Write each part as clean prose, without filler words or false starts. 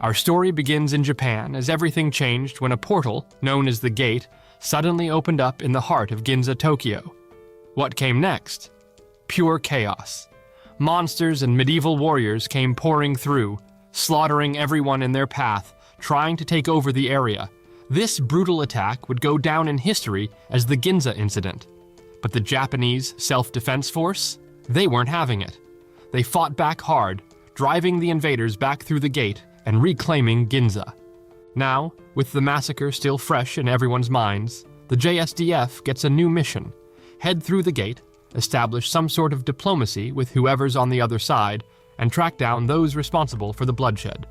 Our story begins in Japan as everything changed when a portal, known as the Gate, suddenly opened up in the heart of Ginza, Tokyo. What came next? Pure chaos. Monsters and medieval warriors came pouring through, slaughtering everyone in their path, trying to take over the area. This brutal attack would go down in history as the Ginza incident. But the Japanese self-defense force? They weren't having it. They fought back hard, driving the invaders back through the gate and reclaiming Ginza. Now, with the massacre still fresh in everyone's minds, the JSDF gets a new mission: head through the gate, establish some sort of diplomacy with whoever's on the other side, and track down those responsible for the bloodshed.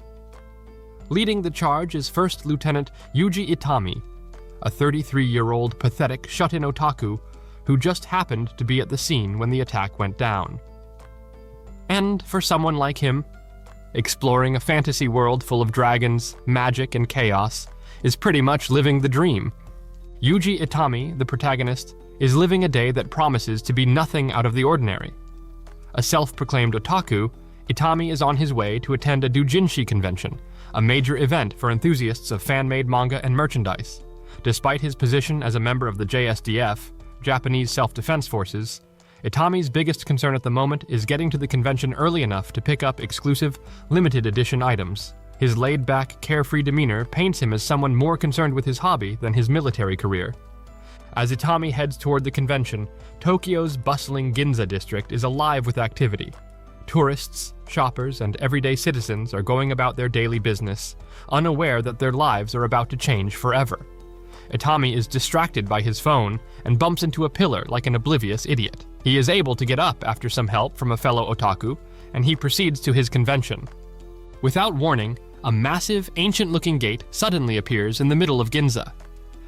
Leading the charge is First Lieutenant Yuji Itami, a 33-year-old pathetic shut-in otaku who just happened to be at the scene when the attack went down. And for someone like him, exploring a fantasy world full of dragons, magic, and chaos is pretty much living the dream. Yuji Itami, the protagonist, is living a day that promises to be nothing out of the ordinary. A self-proclaimed otaku, Itami is on his way to attend a doujinshi convention, a major event for enthusiasts of fan-made manga and merchandise. Despite his position as a member of the JSDF, Japanese Self-Defense Forces, Itami's biggest concern at the moment is getting to the convention early enough to pick up exclusive, limited edition items. His laid-back, carefree demeanor paints him as someone more concerned with his hobby than his military career. As Itami heads toward the convention, Tokyo's bustling Ginza district is alive with activity. Tourists, shoppers, and everyday citizens are going about their daily business, unaware that their lives are about to change forever. Itami is distracted by his phone and bumps into a pillar like an oblivious idiot. He is able to get up after some help from a fellow otaku, and he proceeds to his convention. Without warning, a massive, ancient-looking gate suddenly appears in the middle of Ginza.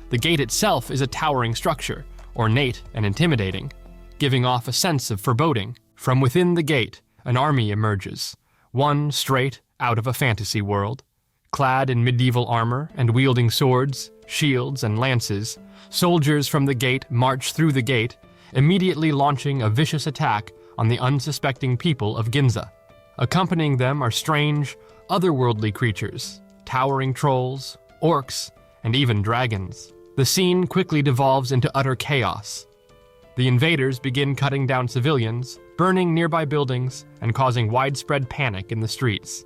The gate itself is a towering structure, ornate and intimidating, giving off a sense of foreboding. From within the gate, an army emerges, one straight out of a fantasy world. Clad in medieval armor and wielding swords, shields, and lances, soldiers from the gate march through the gate, immediately launching a vicious attack on the unsuspecting people of Ginza. Accompanying them are strange, otherworldly creatures, towering trolls, orcs, and even dragons. The scene quickly devolves into utter chaos. The invaders begin cutting down civilians, burning nearby buildings, and causing widespread panic in the streets.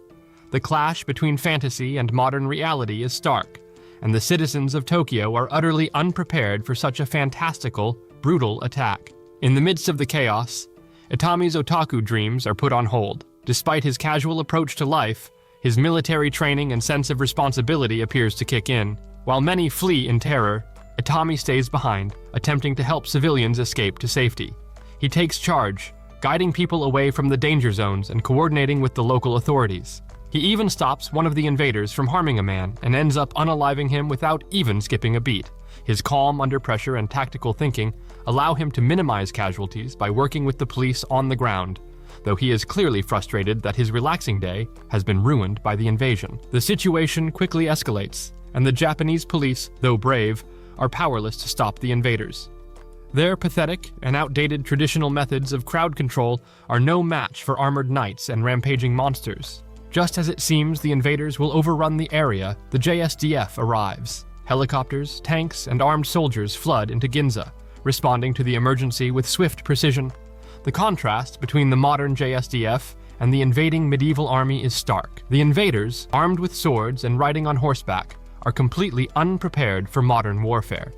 The clash between fantasy and modern reality is stark, and the citizens of Tokyo are utterly unprepared for such a fantastical, brutal attack. In the midst of the chaos, Itami's otaku dreams are put on hold. Despite his casual approach to life, his military training and sense of responsibility appears to kick in. While many flee in terror, Itami stays behind, attempting to help civilians escape to safety. He takes charge, guiding people away from the danger zones and coordinating with the local authorities. He even stops one of the invaders from harming a man and ends up unaliving him without even skipping a beat. His calm under pressure and tactical thinking allow him to minimize casualties by working with the police on the ground, though he is clearly frustrated that his relaxing day has been ruined by the invasion. The situation quickly escalates, and the Japanese police, though brave, are powerless to stop the invaders. Their pathetic and outdated traditional methods of crowd control are no match for armored knights and rampaging monsters. Just as it seems the invaders will overrun the area, the JSDF arrives. Helicopters, tanks, and armed soldiers flood into Ginza, responding to the emergency with swift precision. The contrast between the modern JSDF and the invading medieval army is stark. The invaders, armed with swords and riding on horseback, are completely unprepared for modern warfare.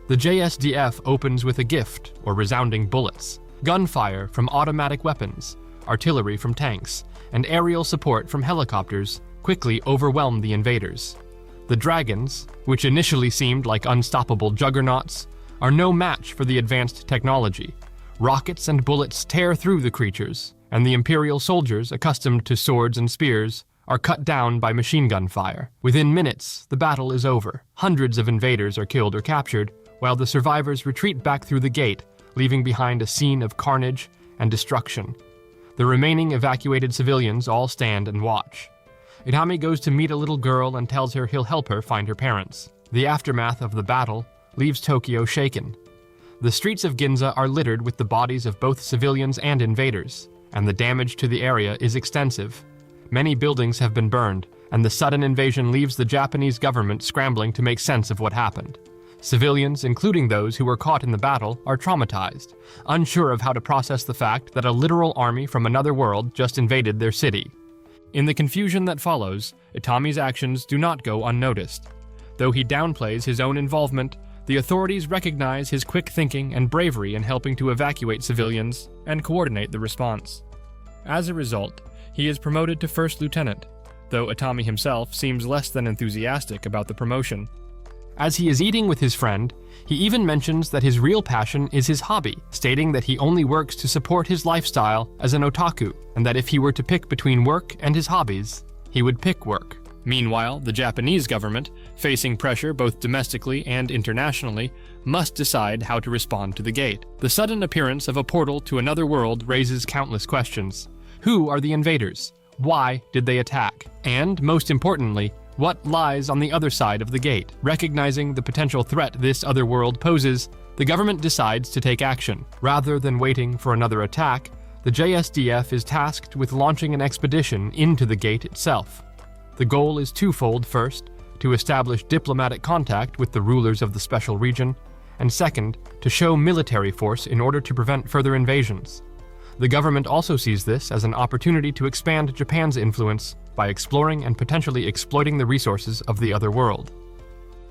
The JSDF opens with a gift, or resounding bullets, gunfire from automatic weapons, artillery from tanks, and aerial support from helicopters quickly overwhelm the invaders. The dragons, which initially seemed like unstoppable juggernauts, are no match for the advanced technology. Rockets and bullets tear through the creatures, and the imperial soldiers, accustomed to swords and spears, are cut down by machine gun fire. Within minutes, the battle is over. Hundreds of invaders are killed or captured, while the survivors retreat back through the gate, leaving behind a scene of carnage and destruction. The remaining evacuated civilians all stand and watch. Itami goes to meet a little girl and tells her he'll help her find her parents. The aftermath of the battle leaves Tokyo shaken. The streets of Ginza are littered with the bodies of both civilians and invaders, and the damage to the area is extensive. Many buildings have been burned, and the sudden invasion leaves the Japanese government scrambling to make sense of what happened. Civilians, including those who were caught in the battle, are traumatized, unsure of how to process the fact that a literal army from another world just invaded their city. In the confusion that follows, Itami's actions do not go unnoticed. Though he downplays his own involvement, the authorities recognize his quick thinking and bravery in helping to evacuate civilians and coordinate the response. As a result, he is promoted to first lieutenant, though Itami himself seems less than enthusiastic about the promotion. As he is eating with his friend, he even mentions that his real passion is his hobby, stating that he only works to support his lifestyle as an otaku, and that if he were to pick between work and his hobbies, he would pick work. Meanwhile, the Japanese government, facing pressure both domestically and internationally, must decide how to respond to the gate. The sudden appearance of a portal to another world raises countless questions. Who are the invaders? Why did they attack? And, most importantly, what lies on the other side of the gate? Recognizing the potential threat this other world poses, the government decides to take action. Rather than waiting for another attack, the JSDF is tasked with launching an expedition into the gate itself. The goal is twofold: first, to establish diplomatic contact with the rulers of the special region, and second, to show military force in order to prevent further invasions. The government also sees this as an opportunity to expand Japan's influence by exploring and potentially exploiting the resources of the other world.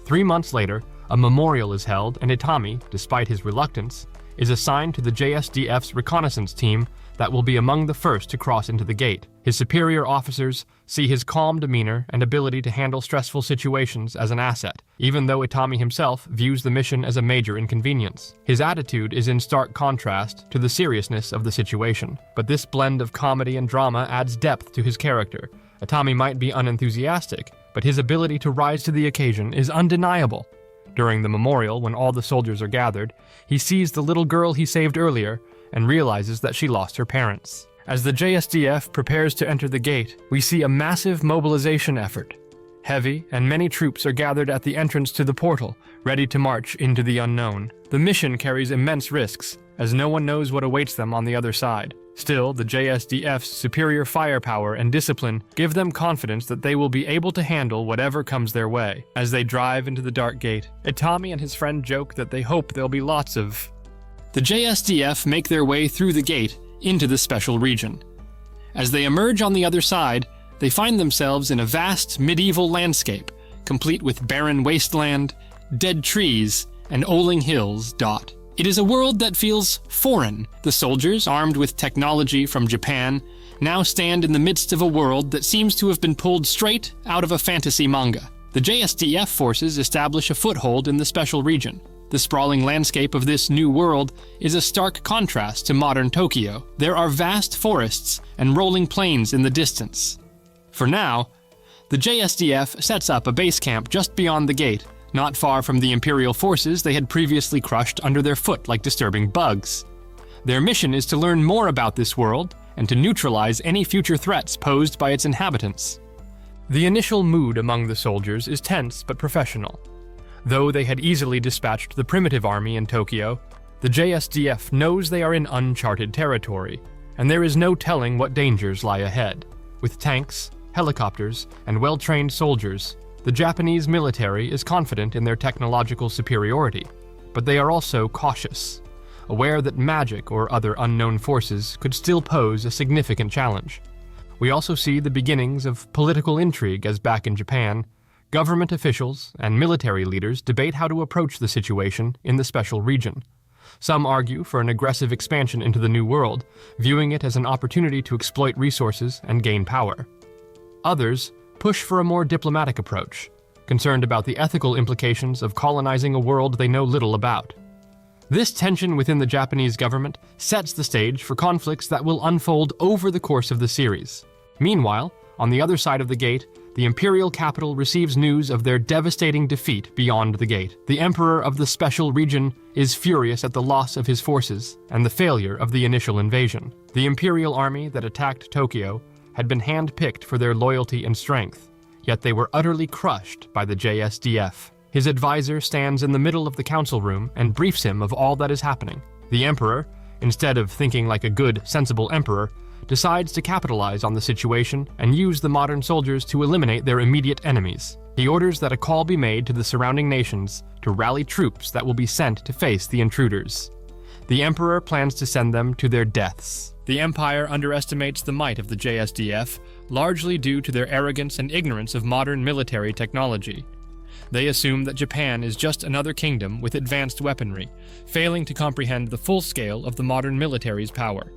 3 months later, a memorial is held, and Itami, despite his reluctance, is assigned to the JSDF's reconnaissance team that will be among the first to cross into the gate. His superior officers see his calm demeanor and ability to handle stressful situations as an asset, even though Itami himself views the mission as a major inconvenience. His attitude is in stark contrast to the seriousness of the situation, but this blend of comedy and drama adds depth to his character. Itami might be unenthusiastic, but his ability to rise to the occasion is undeniable. During the memorial, when all the soldiers are gathered, he sees the little girl he saved earlier and realizes that she lost her parents. As the JSDF prepares to enter the gate, we see a massive mobilization effort. Heavy and many troops are gathered at the entrance to the portal, ready to march into the unknown. The mission carries immense risks, as no one knows what awaits them on the other side. Still, the JSDF's superior firepower and discipline give them confidence that they will be able to handle whatever comes their way. As they drive into the dark gate, Itami and his friend joke that they hope there'll be lots of... The JSDF make their way through the gate into the special region. As they emerge on the other side, they find themselves in a vast medieval landscape, complete with barren wasteland, dead trees, and Oling hills dot. It is a world that feels foreign. The soldiers, armed with technology from Japan, now stand in the midst of a world that seems to have been pulled straight out of a fantasy manga. The JSDF forces establish a foothold in the special region. The sprawling landscape of this new world is a stark contrast to modern Tokyo. There are vast forests and rolling plains in the distance. For now, the JSDF sets up a base camp just beyond the gate, not far from the imperial forces they had previously crushed under their foot like disturbing bugs. Their mission is to learn more about this world and to neutralize any future threats posed by its inhabitants. The initial mood among the soldiers is tense but professional. Though they had easily dispatched the primitive army in Tokyo, the JSDF knows they are in uncharted territory, and there is no telling what dangers lie ahead. With tanks, helicopters, and well-trained soldiers, the Japanese military is confident in their technological superiority, but they are also cautious, aware that magic or other unknown forces could still pose a significant challenge. We also see the beginnings of political intrigue as back in Japan, government officials and military leaders debate how to approach the situation in the special region. Some argue for an aggressive expansion into the New World, viewing it as an opportunity to exploit resources and gain power. Others push for a more diplomatic approach, concerned about the ethical implications of colonizing a world they know little about. This tension within the Japanese government sets the stage for conflicts that will unfold over the course of the series. Meanwhile, on the other side of the gate, the imperial capital receives news of their devastating defeat beyond the gate. The emperor of the special region is furious at the loss of his forces and the failure of the initial invasion. The imperial army that attacked Tokyo had been hand-picked for their loyalty and strength, yet they were utterly crushed by the JSDF. His advisor stands in the middle of the council room and briefs him of all that is happening. The emperor, instead of thinking like a good, sensible emperor, decides to capitalize on the situation and use the modern soldiers to eliminate their immediate enemies. He orders that a call be made to the surrounding nations to rally troops that will be sent to face the intruders. The Emperor plans to send them to their deaths. The Empire underestimates the might of the JSDF, largely due to their arrogance and ignorance of modern military technology. They assume that Japan is just another kingdom with advanced weaponry, failing to comprehend the full scale of the modern military's power.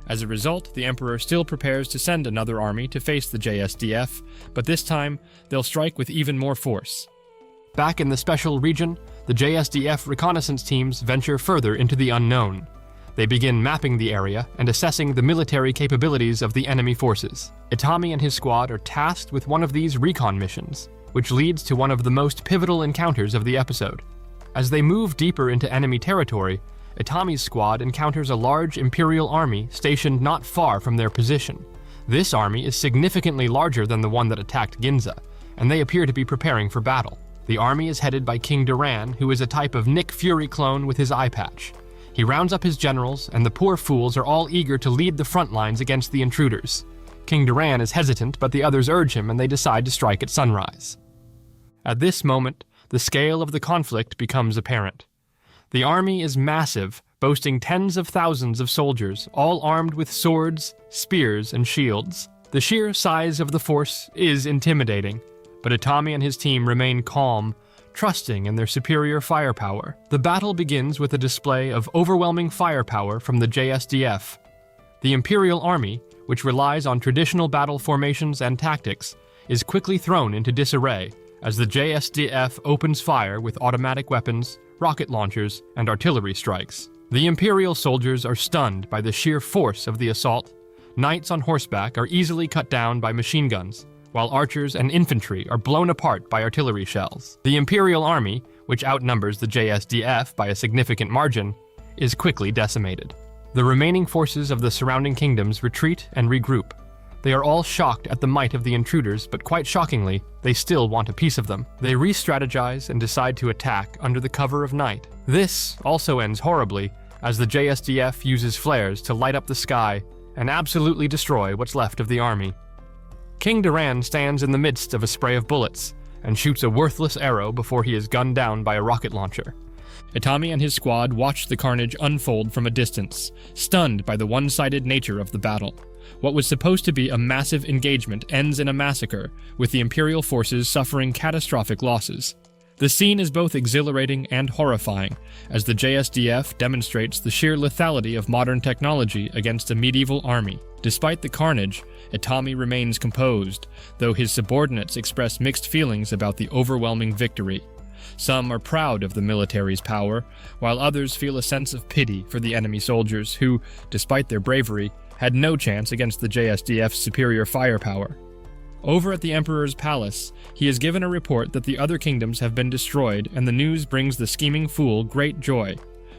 As a result, the Emperor still prepares to send another army to face the JSDF, but this time, they'll strike with even more force. Back in the special region, the JSDF reconnaissance teams venture further into the unknown. They begin mapping the area and assessing the military capabilities of the enemy forces. Itami and his squad are tasked with one of these recon missions, which leads to one of the most pivotal encounters of the episode. As they move deeper into enemy territory, Itami's squad encounters a large imperial army stationed not far from their position. This army is significantly larger than the one that attacked Ginza, and they appear to be preparing for battle. The army is headed by King Duran, who is a type of Nick Fury clone with his eye patch. He rounds up his generals, and the poor fools are all eager to lead the front lines against the intruders. King Duran is hesitant, but the others urge him and they decide to strike at sunrise. At this moment, the scale of the conflict becomes apparent. The army is massive, boasting tens of thousands of soldiers, all armed with swords, spears, and shields. The sheer size of the force is intimidating, but Itami and his team remain calm, trusting in their superior firepower. The battle begins with a display of overwhelming firepower from the JSDF. The Imperial Army, which relies on traditional battle formations and tactics, is quickly thrown into disarray as the JSDF opens fire with automatic weapons, rocket launchers, and artillery strikes. The Imperial soldiers are stunned by the sheer force of the assault. Knights on horseback are easily cut down by machine guns, while archers and infantry are blown apart by artillery shells. The Imperial Army, which outnumbers the JSDF by a significant margin, is quickly decimated. The remaining forces of the surrounding kingdoms retreat and regroup. They are all shocked at the might of the intruders, but quite shockingly, they still want a piece of them. They re-strategize and decide to attack under the cover of night. This also ends horribly, as the JSDF uses flares to light up the sky and absolutely destroy what's left of the army. King Duran stands in the midst of a spray of bullets and shoots a worthless arrow before he is gunned down by a rocket launcher. Itami and his squad watch the carnage unfold from a distance, stunned by the one-sided nature of the battle. What was supposed to be a massive engagement ends in a massacre, with the Imperial forces suffering catastrophic losses. The scene is both exhilarating and horrifying, as the JSDF demonstrates the sheer lethality of modern technology against a medieval army. Despite the carnage, Itami remains composed, though his subordinates express mixed feelings about the overwhelming victory. Some are proud of the military's power, while others feel a sense of pity for the enemy soldiers who, despite their bravery, had no chance against the JSDF's superior firepower. Over at the Emperor's palace, he is given a report that the other kingdoms have been destroyed, and the news brings the scheming fool great joy.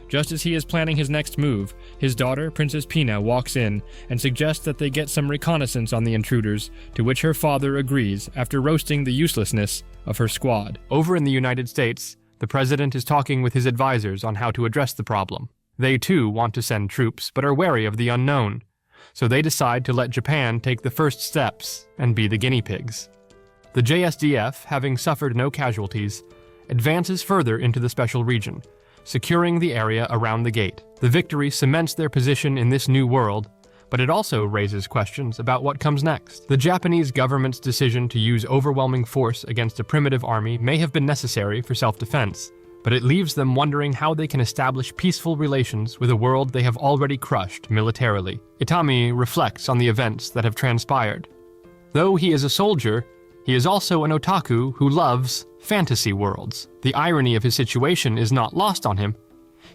Just as he is planning his next move, his daughter, Princess Pina, walks in and suggests that they get some reconnaissance on the intruders, to which her father agrees after roasting the uselessness of her squad. Over in the United States, the president is talking with his advisors on how to address the problem. They too want to send troops, but are wary of the unknown. So they decide to let Japan take the first steps and be the guinea pigs. The JSDF, having suffered no casualties, advances further into the special region, securing the area around the gate. The victory cements their position in this new world, but it also raises questions about what comes next. The Japanese government's decision to use overwhelming force against a primitive army may have been necessary for self-defense, but it leaves them wondering how they can establish peaceful relations with a world they have already crushed militarily. Itami reflects on the events that have transpired. Though he is a soldier, he is also an otaku who loves fantasy worlds. The irony of his situation is not lost on him.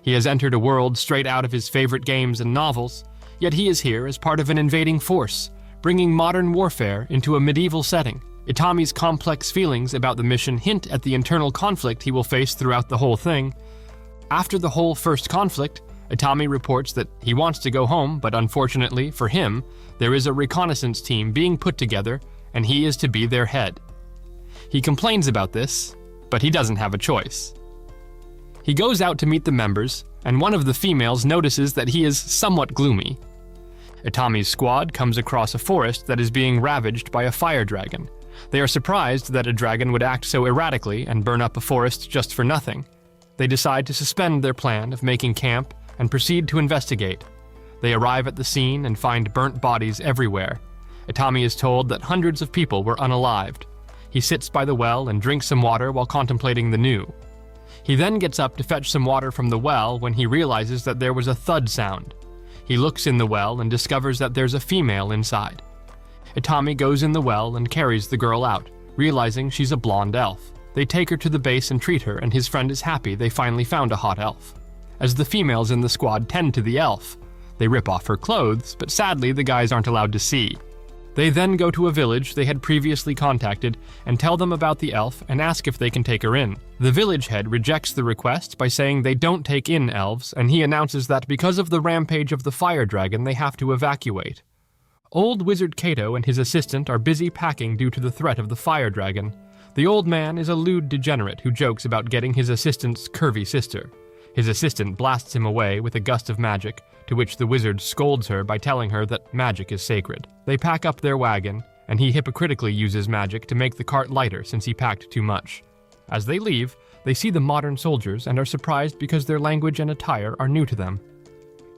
He has entered a world straight out of his favorite games and novels, yet he is here as part of an invading force, bringing modern warfare into a medieval setting. Itami's complex feelings about the mission hint at the internal conflict he will face throughout the whole thing. After the whole first conflict, Itami reports that he wants to go home, but unfortunately for him, there is a reconnaissance team being put together, and he is to be their head. He complains about this, but he doesn't have a choice. He goes out to meet the members, and one of the females notices that he is somewhat gloomy. Itami's squad comes across a forest that is being ravaged by a fire dragon. They are surprised that a dragon would act so erratically and burn up a forest just for nothing. They decide to suspend their plan of making camp and proceed to investigate. They arrive at the scene and find burnt bodies everywhere. Itami is told that hundreds of people were unalived. He sits by the well and drinks some water while contemplating the new. He then gets up to fetch some water from the well when he realizes that there was a thud sound. He looks in the well and discovers that there's a female inside. Itami goes in the well and carries the girl out, realizing she's a blonde elf. They take her to the base and treat her, and his friend is happy they finally found a hot elf. As the females in the squad tend to the elf, they rip off her clothes, but sadly the guys aren't allowed to see. They then go to a village they had previously contacted and tell them about the elf and ask if they can take her in. The village head rejects the request by saying they don't take in elves, and he announces that because of the rampage of the fire dragon they have to evacuate. Old Wizard Kato and his assistant are busy packing due to the threat of the fire dragon. The old man is a lewd degenerate who jokes about getting his assistant's curvy sister. His assistant blasts him away with a gust of magic, to which the wizard scolds her by telling her that magic is sacred. They pack up their wagon, and he hypocritically uses magic to make the cart lighter since he packed too much. As they leave, they see the modern soldiers and are surprised because their language and attire are new to them.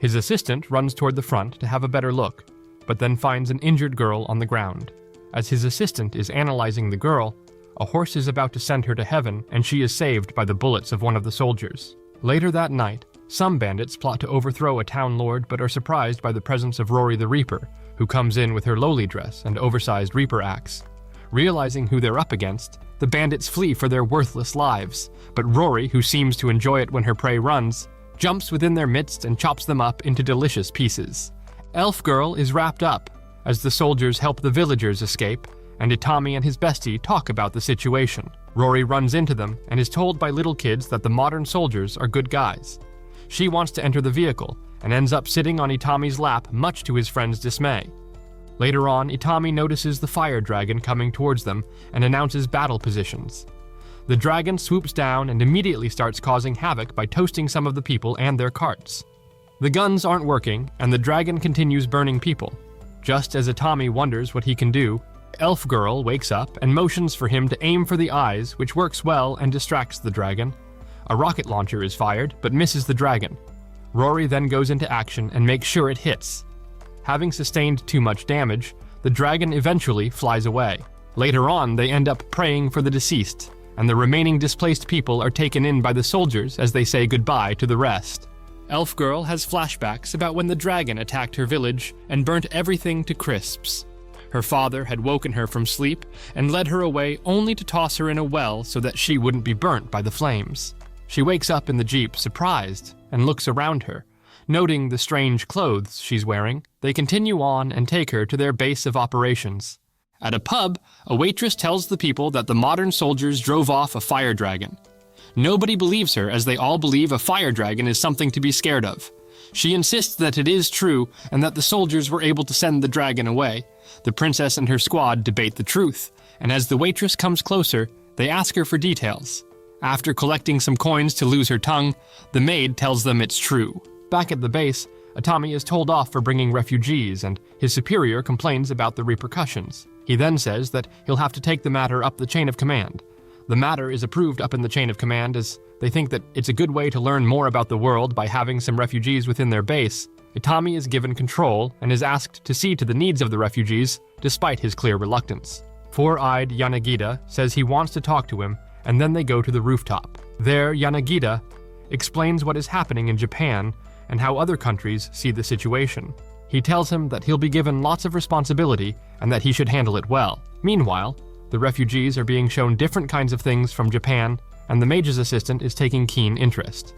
His assistant runs toward the front to have a better look, but then finds an injured girl on the ground. As his assistant is analyzing the girl, a horse is about to send her to heaven, and she is saved by the bullets of one of the soldiers. Later that night, some bandits plot to overthrow a town lord but are surprised by the presence of Rory the Reaper, who comes in with her lowly dress and oversized Reaper axe. Realizing who they're up against, the bandits flee for their worthless lives, but Rory, who seems to enjoy it when her prey runs, jumps within their midst and chops them up into delicious pieces. Elf Girl is wrapped up, as the soldiers help the villagers escape, and Itami and his bestie talk about the situation. Rory runs into them and is told by little kids that the modern soldiers are good guys. She wants to enter the vehicle and ends up sitting on Itami's lap, much to his friend's dismay. Later on, Itami notices the fire dragon coming towards them and announces battle positions. The dragon swoops down and immediately starts causing havoc by toasting some of the people and their carts. The guns aren't working, and the dragon continues burning people. Just as Itami wonders what he can do, Elf Girl wakes up and motions for him to aim for the eyes, which works well and distracts the dragon. A rocket launcher is fired, but misses the dragon. Rory then goes into action and makes sure it hits. Having sustained too much damage, the dragon eventually flies away. Later on, they end up praying for the deceased, and the remaining displaced people are taken in by the soldiers as they say goodbye to the rest. Elf Girl has flashbacks about when the dragon attacked her village and burnt everything to crisps. Her father had woken her from sleep and led her away only to toss her in a well so that she wouldn't be burnt by the flames. She wakes up in the jeep surprised and looks around her. Noting the strange clothes she's wearing, they continue on and take her to their base of operations. At a pub, a waitress tells the people that the modern soldiers drove off a fire dragon. Nobody believes her, as they all believe a fire dragon is something to be scared of. She insists that it is true and that the soldiers were able to send the dragon away. The princess and her squad debate the truth, and as the waitress comes closer, they ask her for details. After collecting some coins to lose her tongue, the maid tells them it's true. Back at the base, Itami is told off for bringing refugees, and his superior complains about the repercussions. He then says that he'll have to take the matter up the chain of command. The matter is approved up in the chain of command as they think that it's a good way to learn more about the world by having some refugees within their base. Itami is given control and is asked to see to the needs of the refugees, despite his clear reluctance. Four-eyed Yanagida says he wants to talk to him, and then they go to the rooftop. There, Yanagida explains what is happening in Japan and how other countries see the situation. He tells him that he'll be given lots of responsibility and that he should handle it well. Meanwhile, the refugees are being shown different kinds of things from Japan, and the mage's assistant is taking keen interest.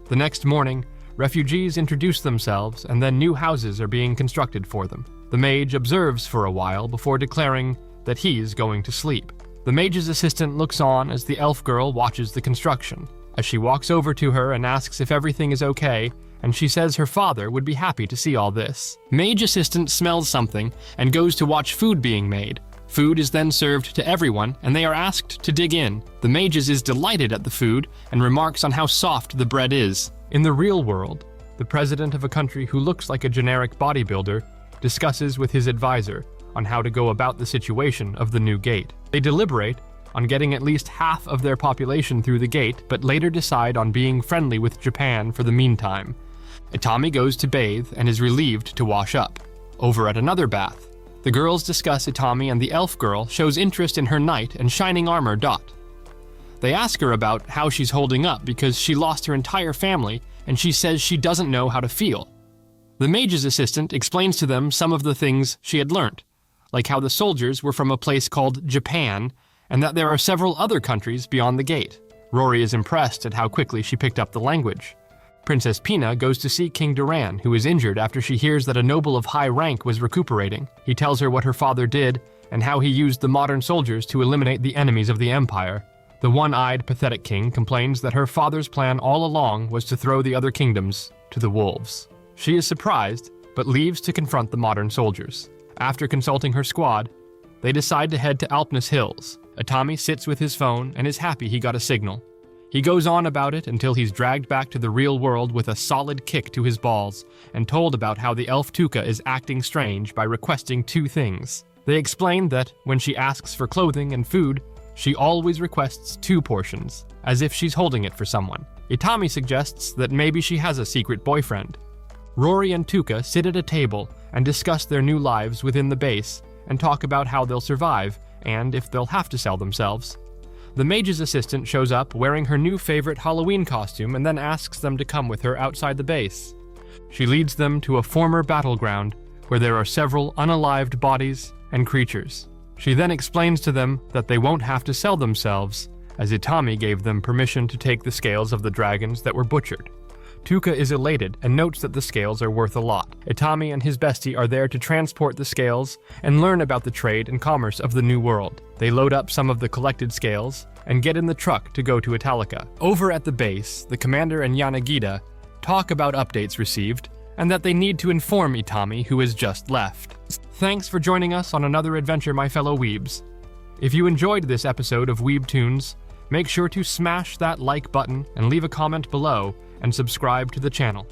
The next morning, refugees introduce themselves, and then new houses are being constructed for them. The mage observes for a while before declaring that he's going to sleep. The mage's assistant looks on as the elf girl watches the construction. As she walks over to her and asks if everything is okay, and she says her father would be happy to see all this. Mage assistant smells something and goes to watch food being made. Food is then served to everyone, and they are asked to dig in. The mages is delighted at the food and remarks on how soft the bread is. In the real world, the president of a country who looks like a generic bodybuilder discusses with his advisor on how to go about the situation of the new gate. They deliberate on getting at least half of their population through the gate, but later decide on being friendly with Japan for the meantime. Itami goes to bathe and is relieved to wash up. Over at another bath, the girls discuss Itami, and the elf girl shows interest in her knight and shining armor Dot. They ask her about how she's holding up because she lost her entire family and she says she doesn't know how to feel. The mage's assistant explains to them some of the things she had learned, like how the soldiers were from a place called Japan and that there are several other countries beyond the gate. Rory is impressed at how quickly she picked up the language. Princess Pina goes to see King Duran, who is injured after she hears that a noble of high rank was recuperating. He tells her what her father did and how he used the modern soldiers to eliminate the enemies of the empire. The one-eyed, pathetic king complains that her father's plan all along was to throw the other kingdoms to the wolves. She is surprised, but leaves to confront the modern soldiers. After consulting her squad, they decide to head to Alpness Hills. Itami sits with his phone and is happy he got a signal. He goes on about it until he's dragged back to the real world with a solid kick to his balls and told about how the elf Tuka is acting strange by requesting 2 things. They explain that when she asks for clothing and food, she always requests 2 portions, as if she's holding it for someone. Itami suggests that maybe she has a secret boyfriend. Rory and Tuka sit at a table and discuss their new lives within the base and talk about how they'll survive and if they'll have to sell themselves. The mage's assistant shows up wearing her new favorite Halloween costume and then asks them to come with her outside the base. She leads them to a former battleground where there are several unalived bodies and creatures. She then explains to them that they won't have to sell themselves, as Itami gave them permission to take the scales of the dragons that were butchered. Tuka is elated and notes that the scales are worth a lot. Itami and his bestie are there to transport the scales and learn about the trade and commerce of the New World. They load up some of the collected scales and get in the truck to go to Italica. Over at the base, the commander and Yanagida talk about updates received and that they need to inform Itami, who has just left. Thanks for joining us on another adventure, my fellow weebs. If you enjoyed this episode of Weebtoons, make sure to smash that like button and leave a comment below and subscribe to the channel.